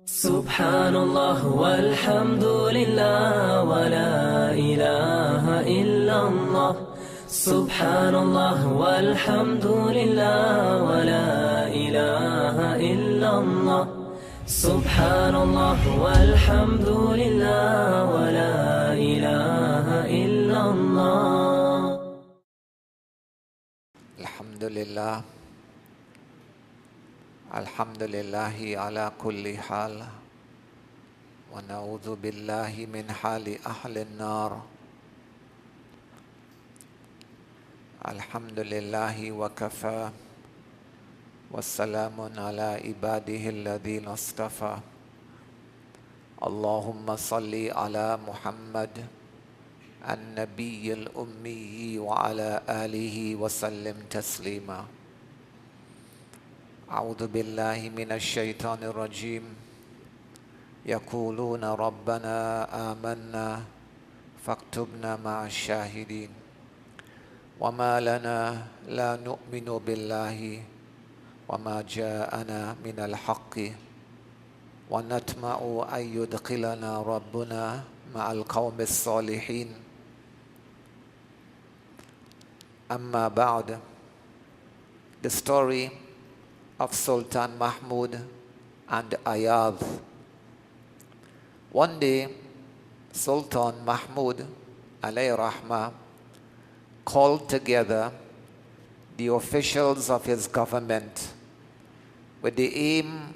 Subhanallah walhamdulillah wa la ilaha illallah. Subhanallah walhamdulillah wa la ilaha illallah. Subhanallah walhamdulillah wa la ilaha illallah. Alhamdulillah. Alhamdulillahi ala kulli hal wa na'udhu billahi min hali ahli an-nar. Alhamdulillahi wa kafa wa salamun ala ibadihi alladhina istafa. Allahumma salli ala Muhammad an-nabiyyil ummi wa ala alihi wa sallim taslima. أعوذ بالله من الشيطان الرجيم يقولون ربنا آمنا فاكتبنا مع الشاهدين وما لنا لا نؤمن بالله وما جاءنا من الحق ونطمع أن يدخلنا ربنا مع القوم الصالحين أما بعد. The story of Sultan Mahmud and Ayadh. One day, Sultan Mahmud alayhi rahmah called together the officials of his government with the aim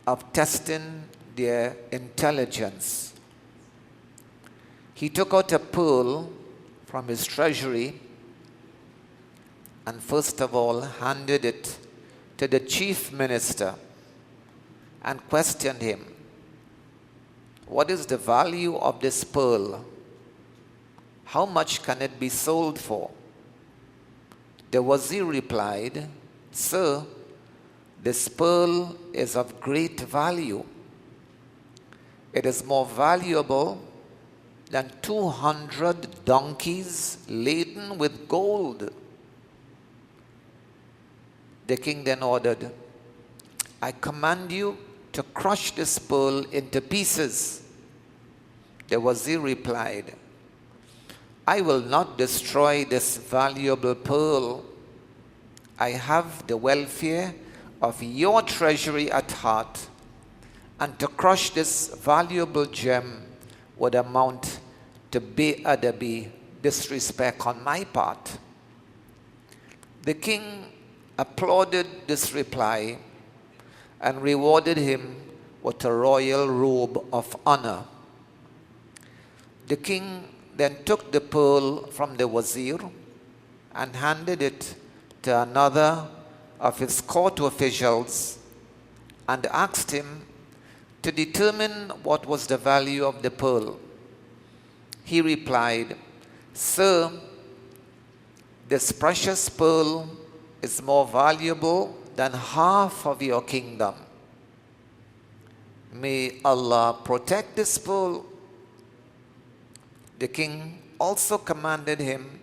of testing their intelligence. He took out a pearl from his treasury and first of all handed it to the chief minister and questioned him, "What is the value of this pearl? How much can it be sold for?" The wazir replied, "Sir, this pearl is of great value. It is more valuable than 200 donkeys laden with gold." The king then ordered, "I command you to crush this pearl into pieces." The wazir replied, "I will not destroy this valuable pearl. I have the welfare of your treasury at heart, and to crush this valuable gem would amount to be'adabi, disrespect on my part." The king applauded this reply and rewarded him with a royal robe of honor. The king then took the pearl from the wazir and handed it to another of his court officials and asked him to determine what was the value of the pearl. He replied, "Sir, this precious pearl is more valuable than half of your kingdom. May Allah protect this pearl." The king also commanded him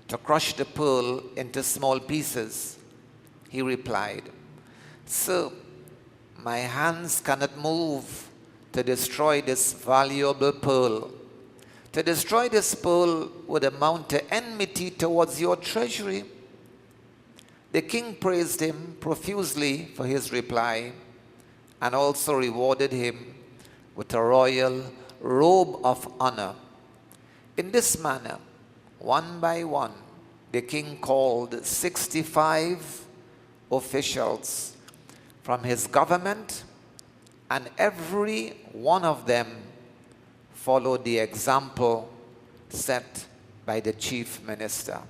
to crush the pearl into small pieces. He replied, "Sir, my hands cannot move to destroy this valuable pearl. To destroy this pearl would amount to enmity towards your treasury." The king praised him profusely for his reply and also rewarded him with a royal robe of honor. In this manner, one by one, the king called 65 officials from his government, and every one of them followed the example set by the chief minister.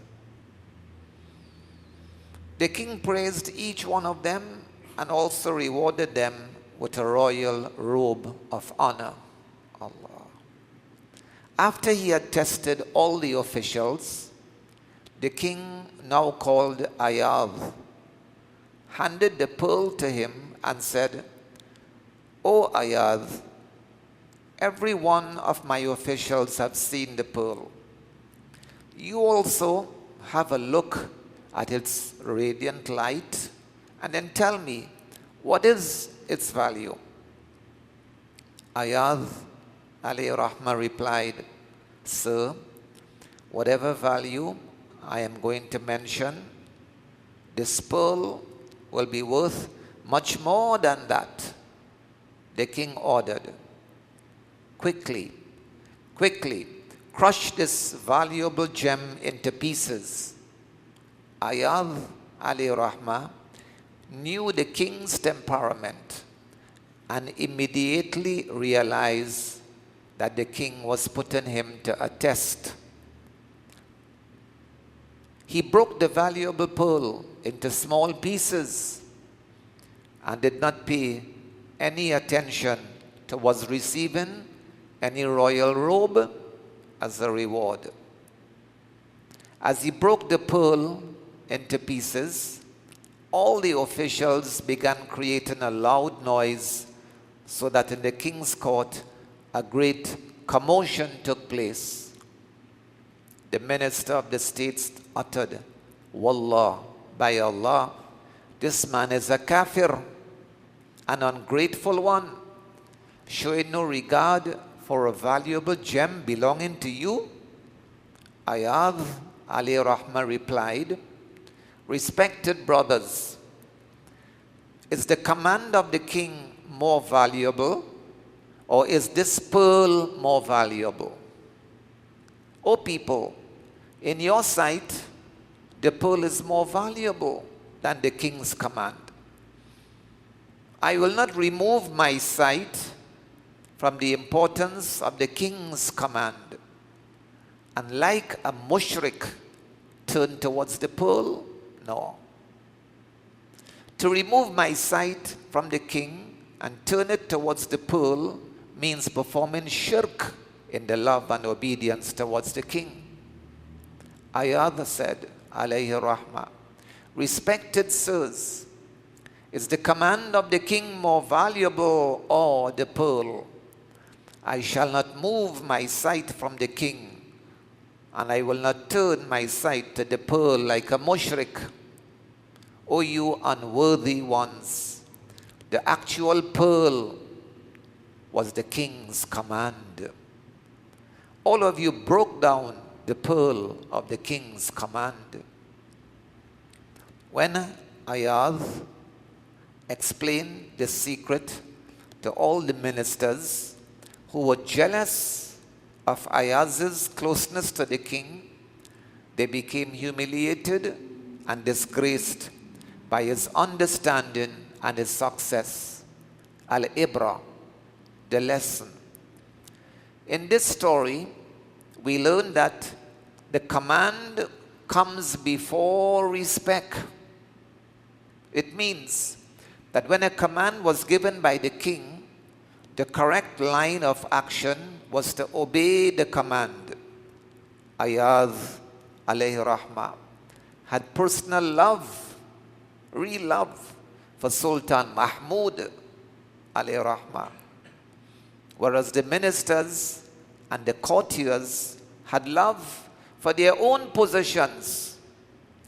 The king praised each one of them and also rewarded them with a royal robe of honor. Allah. After he had tested all the officials, the king now called Ayadh, handed the pearl to him and said, "O Ayadh, every one of my officials have seen the pearl. You also have a look at its radiant light, and then tell me, what is its value?" Ayadh alayhi rahmah replied, Sir, whatever value I am going to mention, this pearl will be worth much more than that. The king ordered, quickly, crush this valuable gem into pieces. Ayadh alayhi rahmah knew the king's temperament and immediately realized that the king was putting him to a test. He broke the valuable pearl into small pieces and did not pay any attention towards receiving any royal robe as a reward. As he broke the pearl into pieces, all the officials began creating a loud noise, so that in the king's court a great commotion took place. The minister of the state uttered, Wallah, by Allah, this man is a kafir, an ungrateful one, showing no regard for a valuable gem belonging to you. Ayadh alayhi rahmah replied, Respected brothers, is the command of the king more valuable, or is this pearl more valuable? O people, in your sight, the pearl is more valuable than the king's command. I will not remove my sight from the importance of the king's command, and like a mushrik, turn towards the pearl. No. To remove my sight from the king and turn it towards the pearl means performing shirk in the love and obedience towards the king. Ayadh said, alayhi rahmah, Respected sirs, is the command of the king more valuable or the pearl? I shall not move my sight from the king, and I will not turn my sight to the pearl like a mushrik. O you unworthy ones, the actual pearl was the king's command. All of you broke down the pearl of the king's command. When Ayadh explained the secret to all the ministers who were jealous of Ayaz's closeness to the king, they became humiliated and disgraced by his understanding and his success. Al-Ibra, the lesson. In this story, we learn that the command comes before respect. It means that when a command was given by the king, the correct line of action was to obey the command. Ayadh alayhi rahmah had personal love, real love for Sultan Mahmud alayhi rahmah, whereas the ministers and the courtiers had love for their own possessions,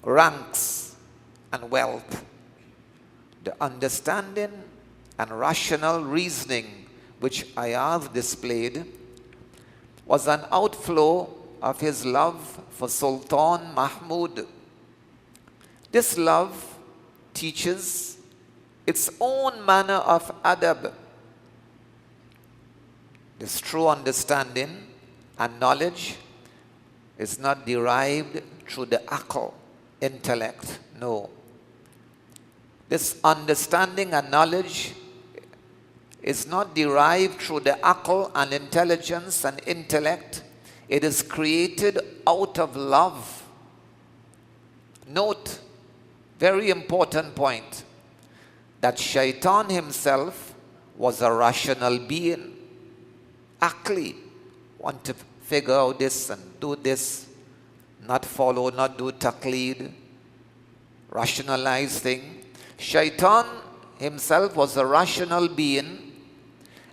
ranks, and wealth. The understanding and rational reasoning which Ayadh displayed was an outflow of his love for Sultan Mahmud. This love teaches its own manner of adab. This true understanding and knowledge is not derived through the aql, intellect. No. This understanding and knowledge is not derived through the aql and intelligence and intellect. It is created out of love. Note, very important point, that Shaitan himself was a rational being. Aqli, want to figure out this and do this, not follow, not do taqleed, rationalize thing. Shaitan himself was a rational being,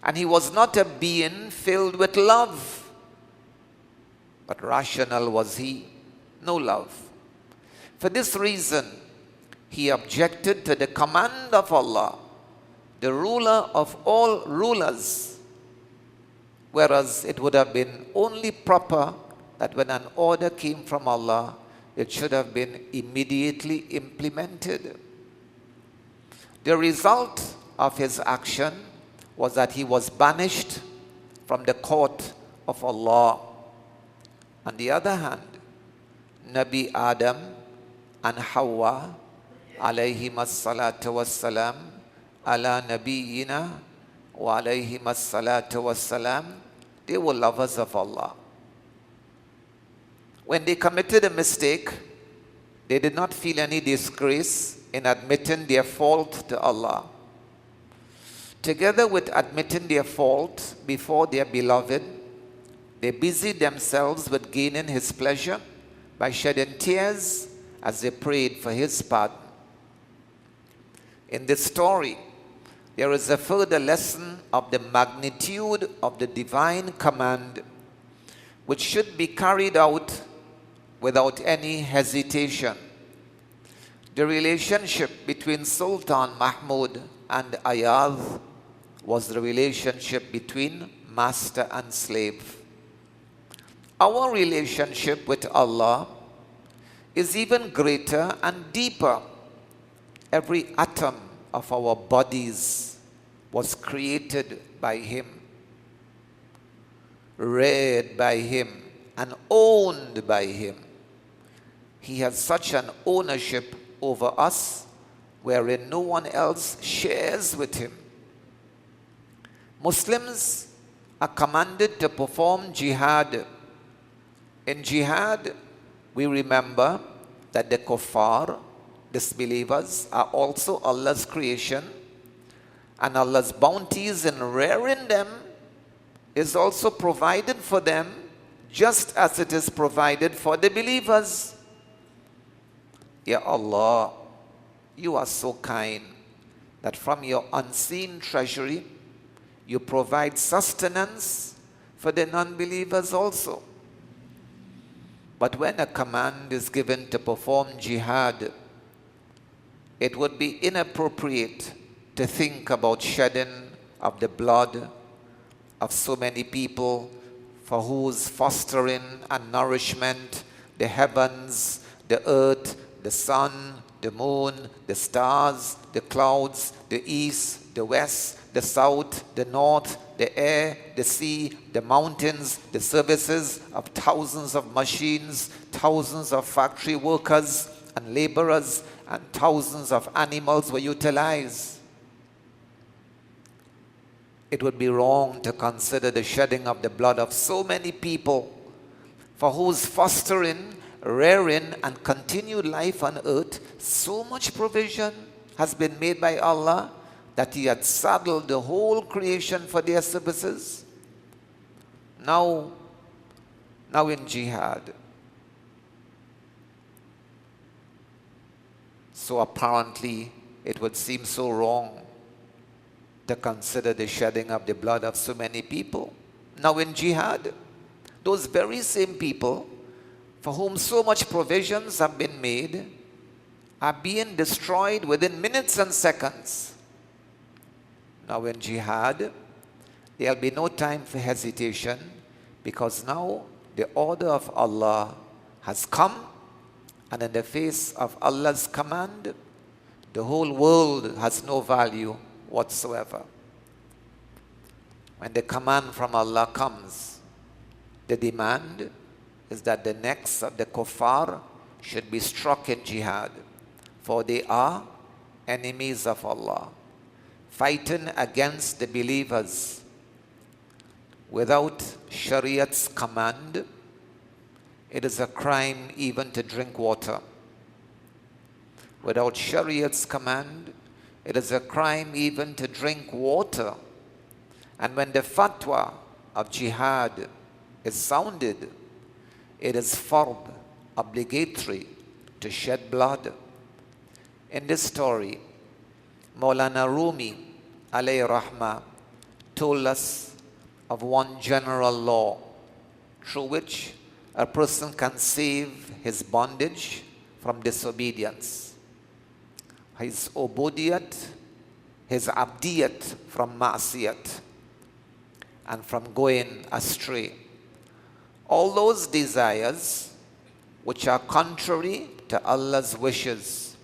and he was not a being filled with love, but rational was he, no love. For this reason, he objected to the command of Allah, the ruler of all rulers, Whereas it would have been only proper that when an order came from Allah, it should have been immediately implemented. The result of his action was that he was banished from the court of Allah. On the other hand, Nabi Adam and Hawa alayhim as-salatu was-salam ala nabiyyina wa alayhim as-salatu was-salam, they were lovers of Allah. When they committed a mistake, they did not feel any disgrace in admitting their fault to Allah. Together with admitting their fault before their beloved, they busied themselves with gaining his pleasure by shedding tears as they prayed for his pardon. In this story, there is a further lesson of the magnitude of the divine command, which should be carried out without any hesitation. The relationship between Sultan Mahmud and Ayaz was the relationship between master and slave. Our relationship with Allah is even greater and deeper. Every atom of our bodies was created by Him, reared by Him, and owned by Him. He has such an ownership over us wherein no one else shares with Him. Muslims are commanded to perform jihad. In jihad, we remember that the kuffar, disbelievers, are also Allah's creation, and Allah's bounties in rearing them is also provided for them, just as it is provided for the believers. Ya Allah, you are so kind that from your unseen treasury, you provide sustenance for the non-believers also. But when a command is given to perform jihad, it would be inappropriate to think about shedding of the blood of so many people for whose fostering and nourishment the heavens, the earth, the sun, the moon, the stars, the clouds, the east, the west, the south, the north, the air, the sea, the mountains, the services of thousands of machines, thousands of factory workers and laborers, and thousands of animals were utilized. It would be wrong to consider the shedding of the blood of so many people for whose fostering, rearing, and continued life on earth so much provision has been made by Allah that He had saddled the whole creation for their services. Now in jihad. So apparently it would seem so wrong to consider the shedding of the blood of so many people. Now in jihad, those very same people for whom so much provisions have been made are being destroyed within minutes and seconds. Now in jihad, there will be no time for hesitation, because now the order of Allah has come, and in the face of Allah's command, the whole world has no value whatsoever. When the command from Allah comes, the demand is that the necks of the kuffar should be struck in jihad, for they are enemies of Allah, fighting against the believers. Without Shariat's command, it is a crime even to drink water. Without Shariat's command, it is a crime even to drink water. And when the fatwa of jihad is sounded, it is fard, obligatory, to shed blood. In this story, Maulana Rumi, alayhi rahmah, told us of one general law through which a person can save his bondage from disobedience, his ubudiyat, his abdiyat from ma'siyat, and from going astray. All those desires which are contrary to Allah's wishes,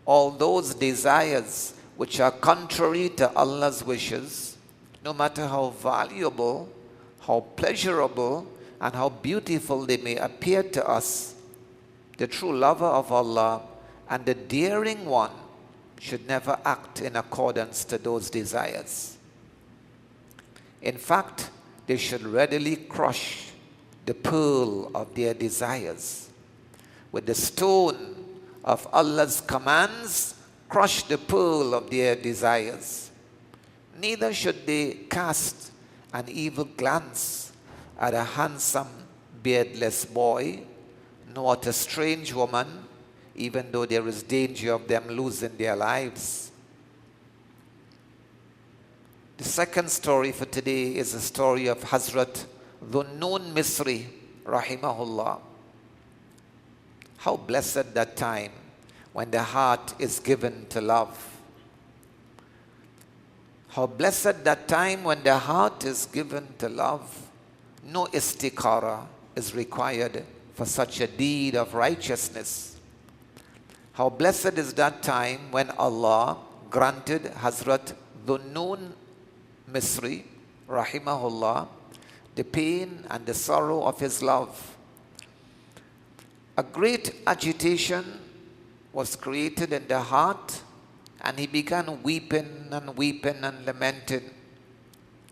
all those desires which are contrary to Allah's wishes, no matter how valuable, how pleasurable, and how beautiful they may appear to us, the true lover of Allah and the daring one should never act in accordance to those desires. In fact, they should readily crush the pearl of their desires. With the stone of Allah's commands, crush the pearl of their desires. Neither should they cast an evil glance at a handsome, beardless boy, nor at a strange woman, even though there is danger of them losing their lives. The second story for today is the story of Hazrat Dhunnun Misri, rahimahullah. How blessed that time when the heart is given to love. How blessed that time when the heart is given to love. No istikhara is required for such a deed of righteousness. How blessed is that time when Allah granted Hazrat Dhunnun Misri, rahimahullah, the pain and the sorrow of his love. A great agitation was created in the heart, and he began weeping and lamenting.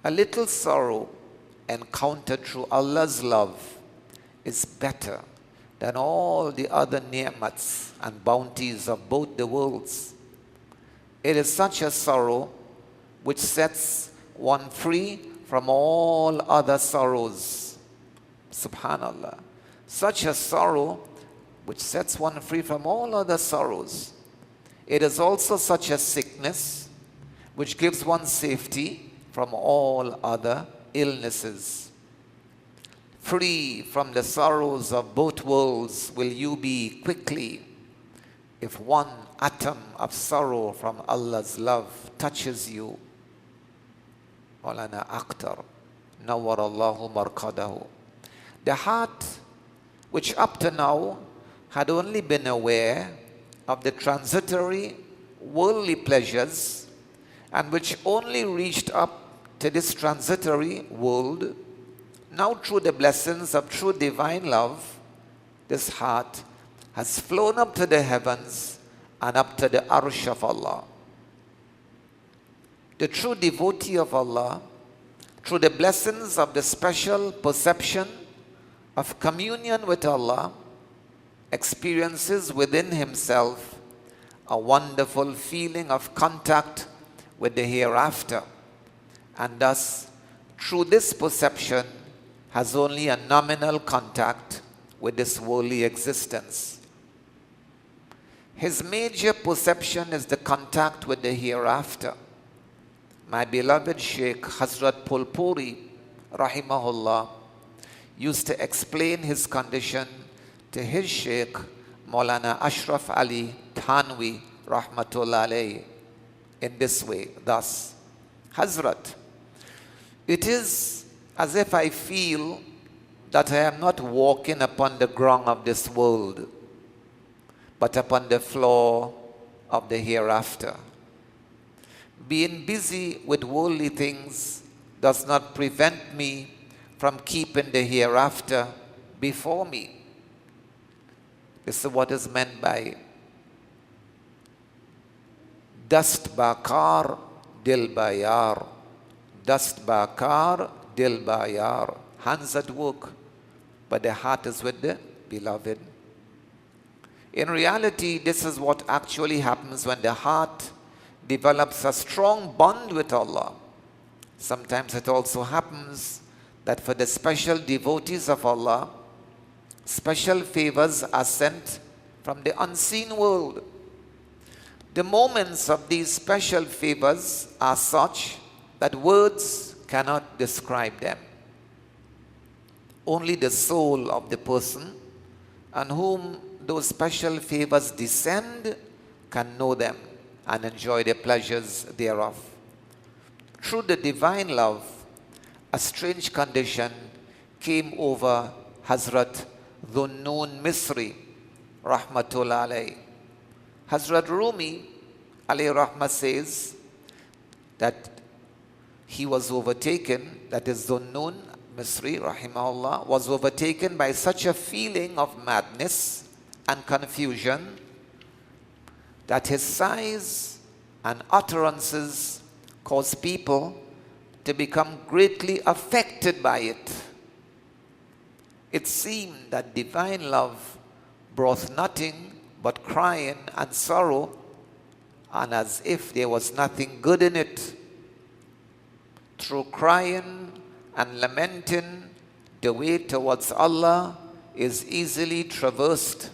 A little sorrow encountered through Allah's love is better than all the other ni'mats and bounties of both the worlds. It is such a sorrow which sets one free from all other sorrows. Subhanallah. Such a sorrow which sets one free from all other sorrows. It is also such a sickness which gives one safety from all other illnesses. Free from the sorrows of both worlds will you be quickly if one atom of sorrow from Allah's love touches you. Maulana Akhtar, Nawwarallahu Marqadahu. The heart, which up to now had only been aware of the transitory worldly pleasures and which only reached up to this transitory world, now through the blessings of true divine love, this heart has flown up to the heavens and up to the arsh of Allah. The true devotee of Allah, through the blessings of the special perception of communion with Allah, experiences within himself a wonderful feeling of contact with the hereafter, and thus through this perception has only a nominal contact with this worldly existence. His major perception is the contact with the hereafter. My beloved Sheikh Hazrat Pulpuri, rahimahullah, used to explain his condition to his Sheikh Maulana Ashraf Ali Thanwi, rahmatullah alayhi, in this way, thus: Hazrat, it is as if I feel that I am not walking upon the ground of this world, but upon the floor of the hereafter. Being busy with worldly things does not prevent me from keeping the hereafter before me. This is what is meant by dast bakar dil bayar. Dast bakar dil bayar. Hands at work, but the heart is with the beloved. In reality, this is what actually happens when the heart develops a strong bond with Allah. Sometimes it also happens that for the special devotees of Allah, special favors are sent from the unseen world. The moments of these special favors are such that words cannot describe them. Only the soul of the person on whom those special favors descend can know them and enjoy the pleasures thereof. Through the divine love, a strange condition came over Hazrat Dhunnun Misri, rahmatullah alayhi. Hazrat Rumi, alayhi rahmah, says that he was overtaken, that is Dhunnun Misri, rahimahullah, was overtaken by such a feeling of madness and confusion that his sighs and utterances caused people to become greatly affected by it. It seemed that divine love brought nothing but crying and sorrow, and as if there was nothing good in it. Through crying and lamenting, the way towards Allah is easily traversed,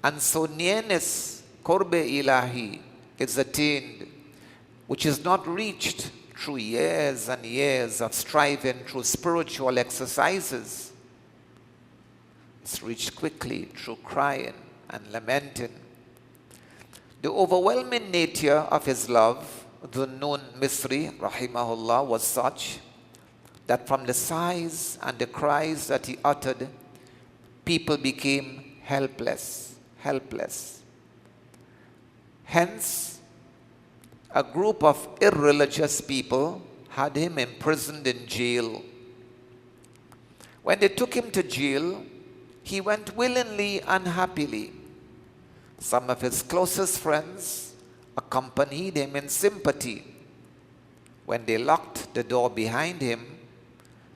and so nearness, qurb ilahi, is attained, which is not reached through years and years of striving through spiritual exercises. It's reached quickly through crying and lamenting. The overwhelming nature of his love, Dhunnun Misri, rahimahullah, was such that from the sighs and the cries that he uttered, people became helpless. Hence, a group of irreligious people had him imprisoned in jail. When they took him to jail, he went willingly and happily. Some of his closest friends accompanied him in sympathy. When they locked the door behind him,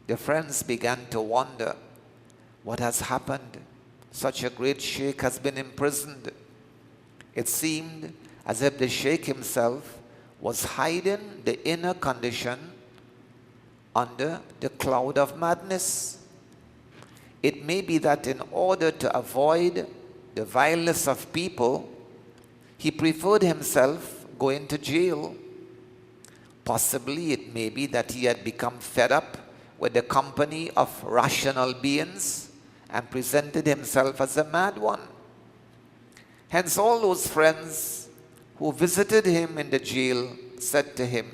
the friends began to wonder, what has happened? Such a great sheikh has been imprisoned. It seemed as if the sheikh himself was hiding the inner condition under the cloud of madness. It may be that in order to avoid the vileness of people, he preferred himself going to jail. Possibly it may be that he had become fed up with the company of rational beings and presented himself as a mad one. Hence all those friends who visited him in the jail said to him,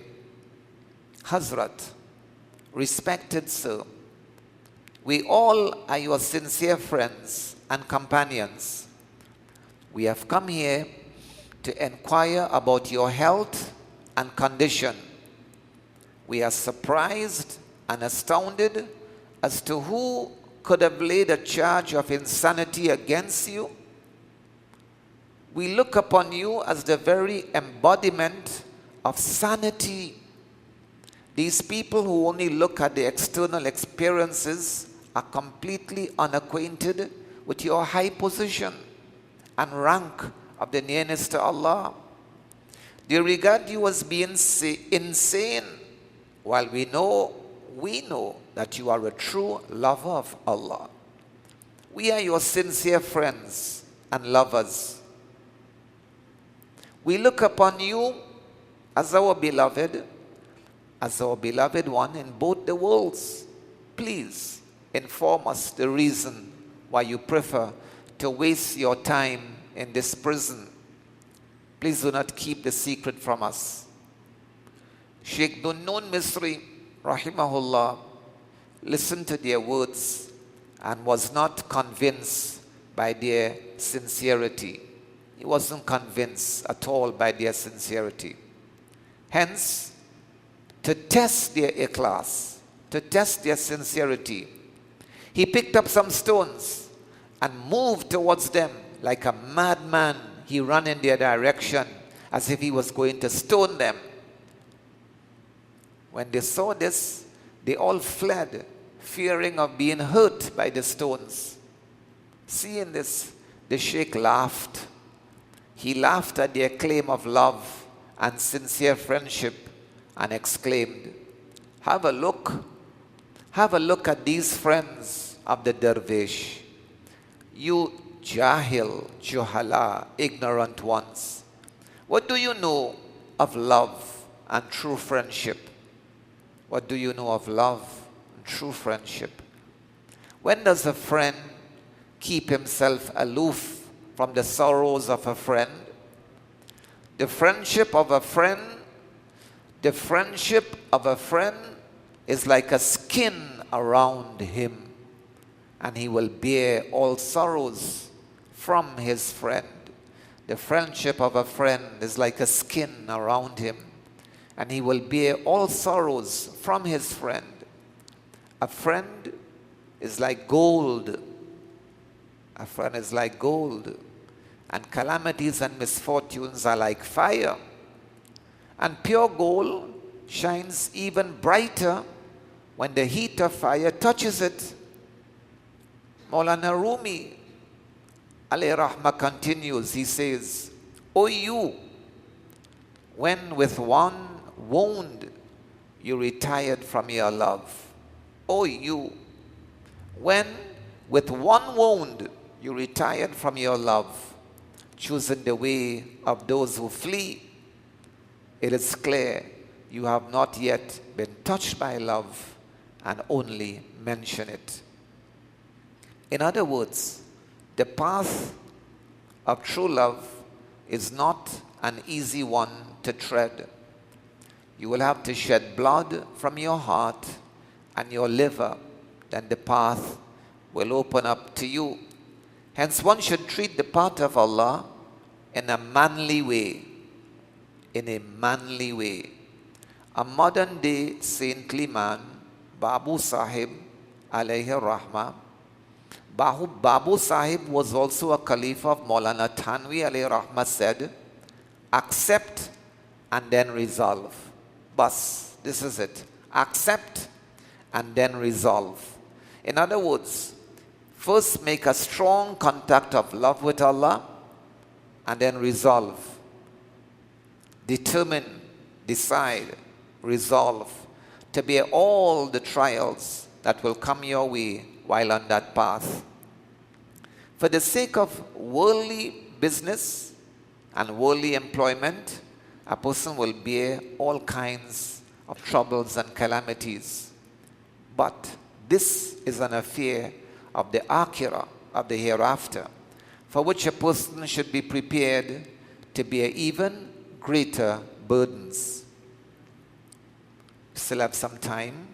Hazrat, respected sir, we all are your sincere friends and companions. We have come here to inquire about your health and condition. We are surprised and astounded as to who could have laid a charge of insanity against you. We look upon you as the very embodiment of sanity. These people who only look at the external experiences are completely unacquainted with your high position and rank of the nearness to Allah. They regard you as being insane, while we know that you are a true lover of Allah. We are your sincere friends and lovers. We look upon you as our beloved one in both the worlds. Please inform us the reason why you prefer to waste your time in this prison. Please do not keep the secret from us. Sheikh Dhunnun Misri, rahimahullah, listened to their words and was not convinced by their sincerity. He wasn't convinced at all by their sincerity. Hence, to test their ikhlas, to test their sincerity, he picked up some stones and moved towards them like a madman. He ran in their direction as if he was going to stone them. When they saw this, they all fled, fearing of being hurt by the stones. Seeing this, the sheikh laughed. He laughed at their claim of love and sincere friendship and exclaimed, have a look at these friends of the dervish. You juhala, ignorant ones. What do you know of love and true friendship? What do you know of love and true friendship? When does a friend keep himself aloof from the sorrows of a friend? The friendship of a friend is like a skin around him, and he will bear all sorrows from his friend. The friendship of a friend is like a skin around him, and he will bear all sorrows from his friend. A friend is like gold. A friend is like gold. And calamities and misfortunes are like fire. And pure gold shines even brighter when the heat of fire touches it. Maulana Rumi, alayhi rahmah, continues. He says, "O you, when with one wound you retired from your love. O you, when with one wound you retired from your love, choosing the way of those who flee, it is clear you have not yet been touched by love and only mention it." In other words, the path of true love is not an easy one to tread. You will have to shed blood from your heart and your liver, then the path will open up to you. Hence, one should treat the path of Allah in a manly way. In a manly way. A modern day saintly man, Babu Sahib, alayhi rahmah. Babu Sahib was also a caliph of Maulana Thanvi, alayhi rahmah, said, "Accept and then resolve." Bas, this is it. Accept and then resolve. In other words, first make a strong contact of love with Allah and then resolve. Determine, decide, resolve to bear all the trials that will come your way while on that path. For the sake of worldly business and worldly employment, a person will bear all kinds of troubles and calamities. But this is an affair of the akhirah, of the hereafter, for which a person should be prepared to bear even greater burdens. Still have some time.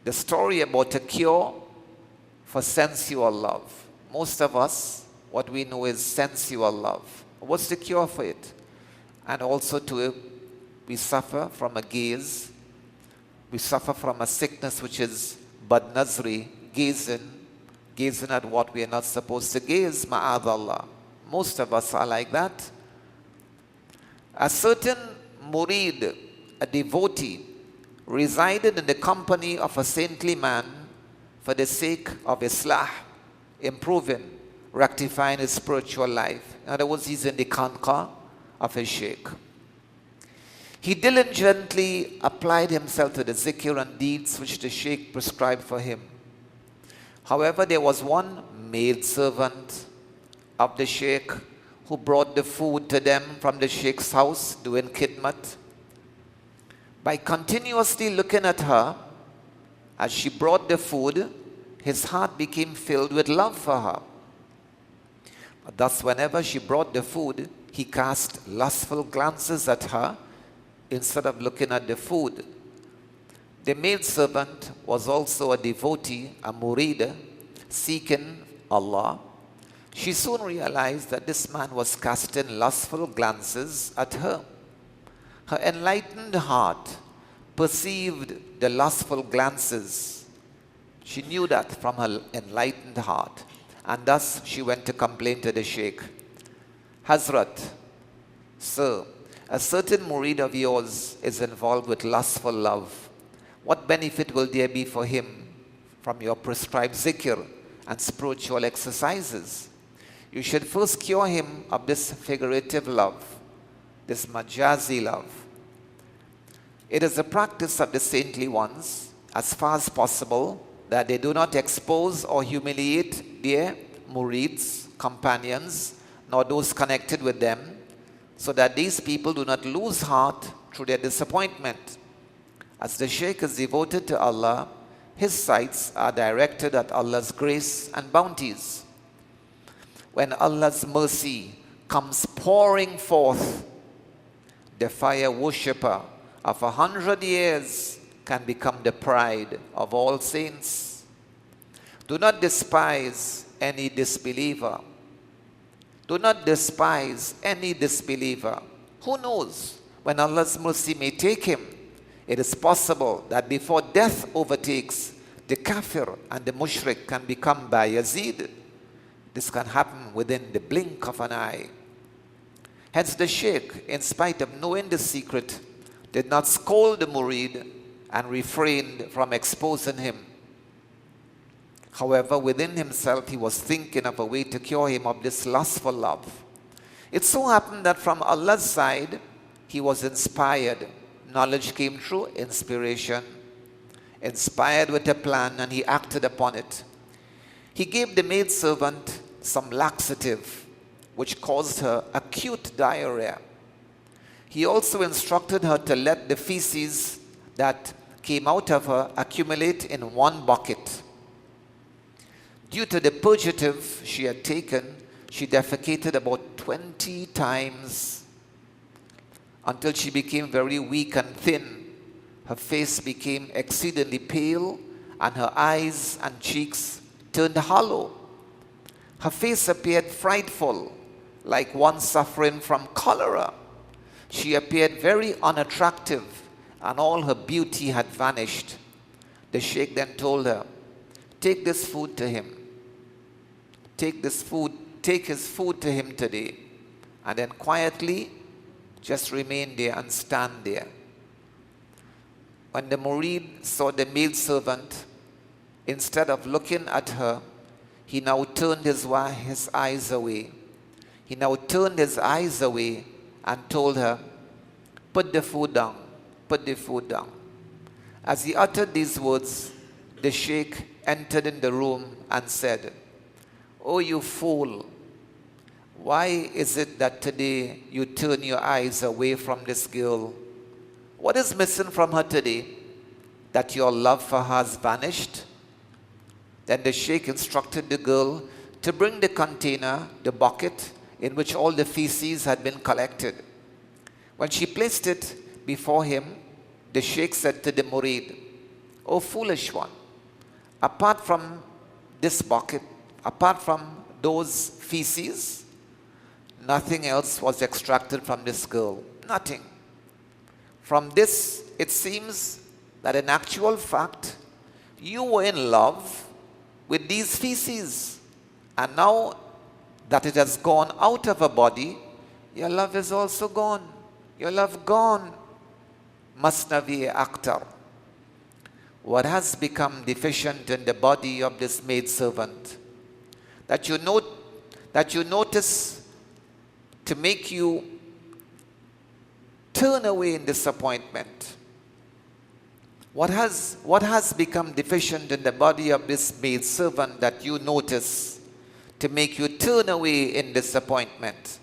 The story about a cure for sensual love. Most of us, what we know is sensual love. What's the cure for it? And also we suffer from a gaze. We suffer from a sickness which is badnazri, gazing at what we are not supposed to gaze, ma'adallah. Most of us are like that. A certain murid, a devotee, resided in the company of a saintly man for the sake of islah, improving, rectifying his spiritual life. In other words, he's in the khanqa of his sheikh. He diligently applied himself to the zikr and deeds which the sheikh prescribed for him. However, there was one maidservant of the sheikh who brought the food to them from the sheikh's house doing khidmat. By continuously looking at her as she brought the food, his heart became filled with love for her. But thus, whenever she brought the food, he cast lustful glances at her instead of looking at the food. The maidservant was also a devotee, a murid, seeking Allah. She soon realized that this man was casting lustful glances at her. Her enlightened heart perceived the lustful glances. She knew that from her enlightened heart. And thus she went to complain to the sheikh. "Hazrat, sir, a certain murid of yours is involved with lustful love. What benefit will there be for him from your prescribed zikr and spiritual exercises? You should first cure him of this figurative love, this majazi love. It is the practice of the saintly ones, as far as possible, that they do not expose or humiliate their murids, companions, nor those connected with them, so that these people do not lose heart through their disappointment. As the sheikh is devoted to Allah, his sights are directed at Allah's grace and bounties. When Allah's mercy comes pouring forth, the fire worshipper of 100 years can become the pride of all saints. Do not despise any disbeliever. Do not despise any disbeliever. Who knows when Allah's mercy may take him? It is possible that before death overtakes, the kafir and the mushrik can become Bayazid. This can happen within the blink of an eye. Hence the Shaykh, in spite of knowing the secret, did not scold the murid and refrained from exposing him. However, within himself, he was thinking of a way to cure him of this lustful love. It so happened that from Allah's side, he was inspired. Knowledge came through inspiration. Inspired with a plan, and he acted upon it. He gave the maidservant some laxative, which caused her acute diarrhea. He also instructed her to let the feces that came out of her accumulate in one bucket. Due to the purgative she had taken, she defecated about 20 times until she became very weak and thin. Her face became exceedingly pale, and her eyes and cheeks turned hollow. Her face appeared frightful, like one suffering from cholera. She appeared very unattractive, and all her beauty had vanished. The Sheikh then told her, "Take this food to him. Take his food to him today." And then quietly just remain there and stand there. When the murid saw the maidservant, instead of looking at her, he now turned his eyes away. He now turned his eyes away and told her, "Put the food down, put the food down." As he uttered these words, the Sheikh entered in the room and said, "Oh, you fool, why is it that today you turn your eyes away from this girl? What is missing from her today, that your love for her has vanished?" Then the Sheikh instructed the girl to bring the container, the bucket, in which all the feces had been collected. When she placed it before him, the Sheikh said to the murid, "O foolish one, apart from this bucket, apart from those feces, nothing else was extracted from this girl. Nothing. From this, it seems that in actual fact, you were in love with these feces. And now that it has gone out of her body, your love is also gone. Your love gone." Masnawi actor. What has become deficient in the body of this maidservant that you notice to make you turn away in disappointment? What has become deficient in the body of this maidservant that you notice to make you turn away in disappointment?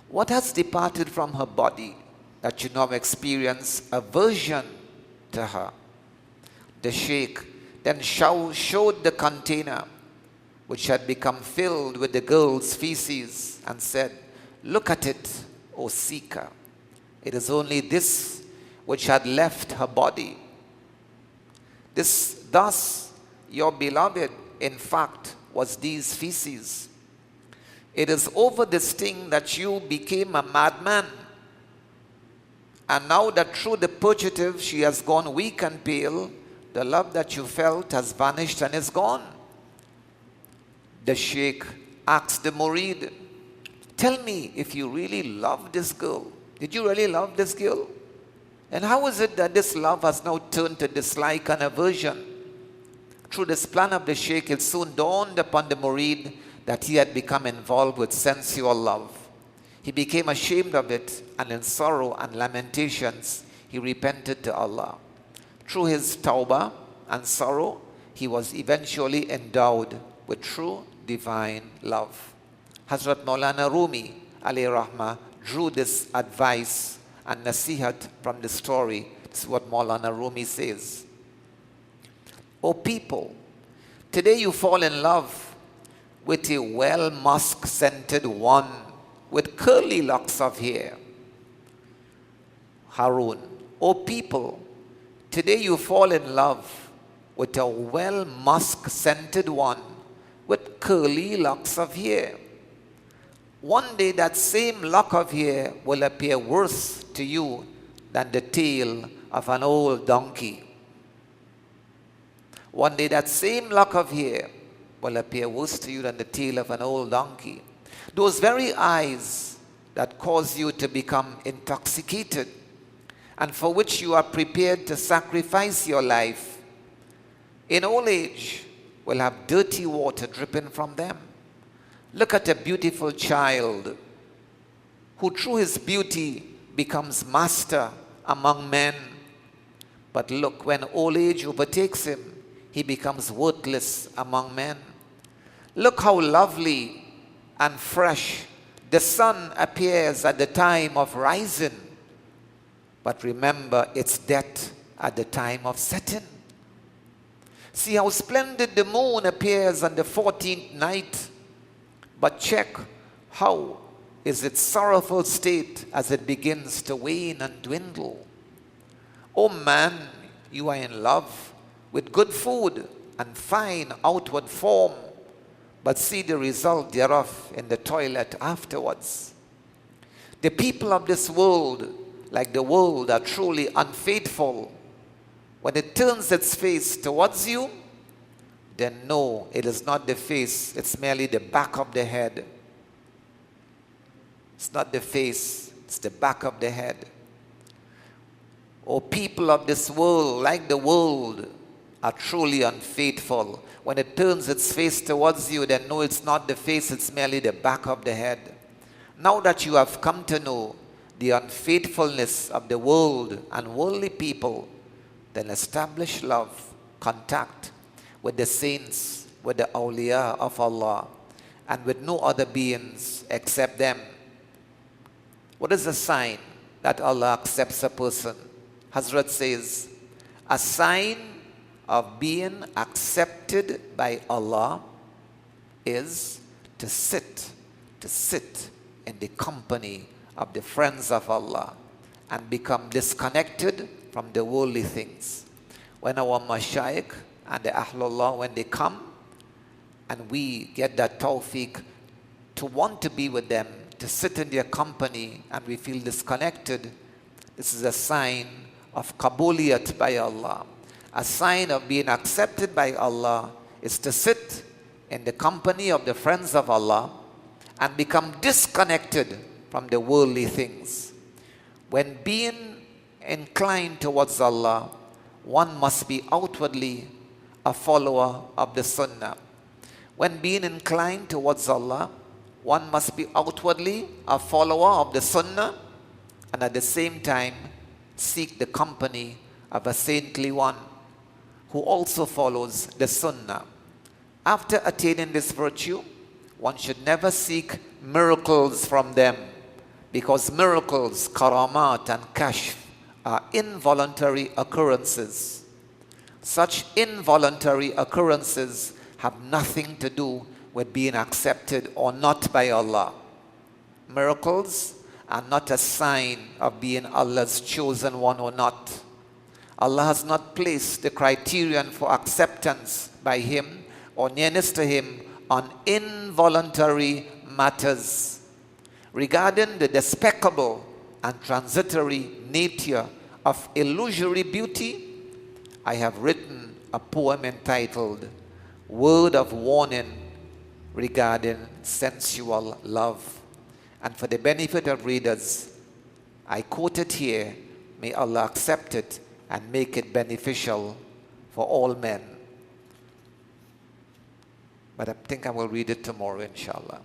What has departed from her body that you now experience aversion to her? The Sheikh then showed the container which had become filled with the girl's feces and said, "Look at it, O seeker. It is only this which had left her body. Thus, your beloved, in fact, was these feces. It is over this thing that you became a madman. And now that through the purgative she has gone weak and pale, the love that you felt has vanished and is gone." The Sheikh asked the murid, "Tell me if you really love this girl. Did you really love this girl? And how is it that this love has now turned to dislike and aversion?" Through this plan of the Sheikh, it soon dawned upon the murid that he had become involved with sensual love. He became ashamed of it, and in sorrow and lamentations, he repented to Allah. Through his tawbah and sorrow, he was eventually endowed with true divine love. Hazrat Maulana Rumi, alayhi rahmah, drew this advice and nasihat from the story. This is what Maulana Rumi says. "O people, today you fall in love with a well musk-scented one with curly locks of hair. Harun, O people, today you fall in love with a well musk-scented one with curly locks of hair. One day that same lock of hair will appear worse to you than the tail of an old donkey. One day that same lock of hair will appear worse to you than the tail of an old donkey. Those very eyes that cause you to become intoxicated and for which you are prepared to sacrifice your life, in old age will have dirty water dripping from them. Look at a beautiful child who through his beauty becomes master among men. But look, when old age overtakes him, he becomes worthless among men. Look how lovely and fresh the sun appears at the time of rising. But remember its death at the time of setting. See how splendid the moon appears on the 14th night. But check how is its sorrowful state as it begins to wane and dwindle. Oh man, you are in love with good food and fine outward form, but see the result thereof in the toilet afterwards. The people of this world, like the world, are truly unfaithful. When it turns its face towards you, then no, it is not the face, it's merely the back of the head. It's not the face, it's the back of the head. Oh, people of this world, like the world, are truly unfaithful. When it turns its face towards you, then no, it's not the face, it's merely the back of the head. Now that you have come to know the unfaithfulness of the world and worldly people, then establish love, contact with the saints, with the awliya of Allah, and with no other beings except them. What is the sign that Allah accepts a person? Hazrat says, a sign of being accepted by Allah is to sit in the company of the friends of Allah and become disconnected from the worldly things. When our mashayikh and the Ahlullah, when they come and we get that tawfiq to want to be with them, to sit in their company, and we feel disconnected, this is a sign of qabuliyat by Allah. A sign of being accepted by Allah is to sit in the company of the friends of Allah and become disconnected from the worldly things. When being inclined towards Allah, one must be outwardly a follower of the Sunnah. When being inclined towards Allah, one must be outwardly a follower of the Sunnah and at the same time seek the company of a saintly one who also follows the Sunnah. After attaining this virtue, one should never seek miracles from them, because miracles, karamat and kashf, are involuntary occurrences. Such involuntary occurrences have nothing to do with being accepted or not by Allah. Miracles are not a sign of being Allah's chosen one or not. Allah has not placed the criterion for acceptance by Him or nearness to Him on involuntary matters. Regarding the despicable and transitory nature of illusory beauty, I have written a poem entitled Word of Warning regarding sensual love. And for the benefit of readers, I quote it here. May Allah accept it and make it beneficial for all men. But I think I will read it tomorrow, inshallah.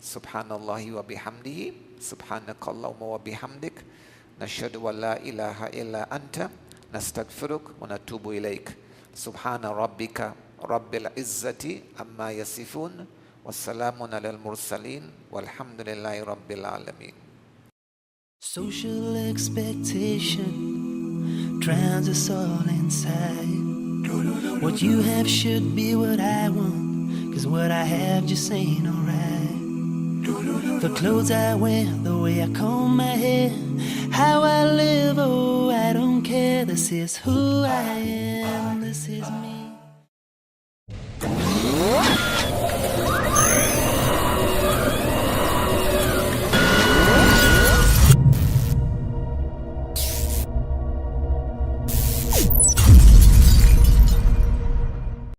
Subhanallahi wa bihamdihi, subhanakallahumma wa bihamdik, nashhadu wa la ilaha illa anta, nastaghfiruk wa natubu ilayk. Subhana rabbika rabbil izzati amma yasifun, wa salamun alal mursaleen, walhamdulillahi rabbil alameen. Social expectation drowns us all inside. What you have should be what I want, 'cause what I have just ain't alright. The clothes I wear, the way I comb my hair, how I live, oh, I don't care. This is who I am. This is me.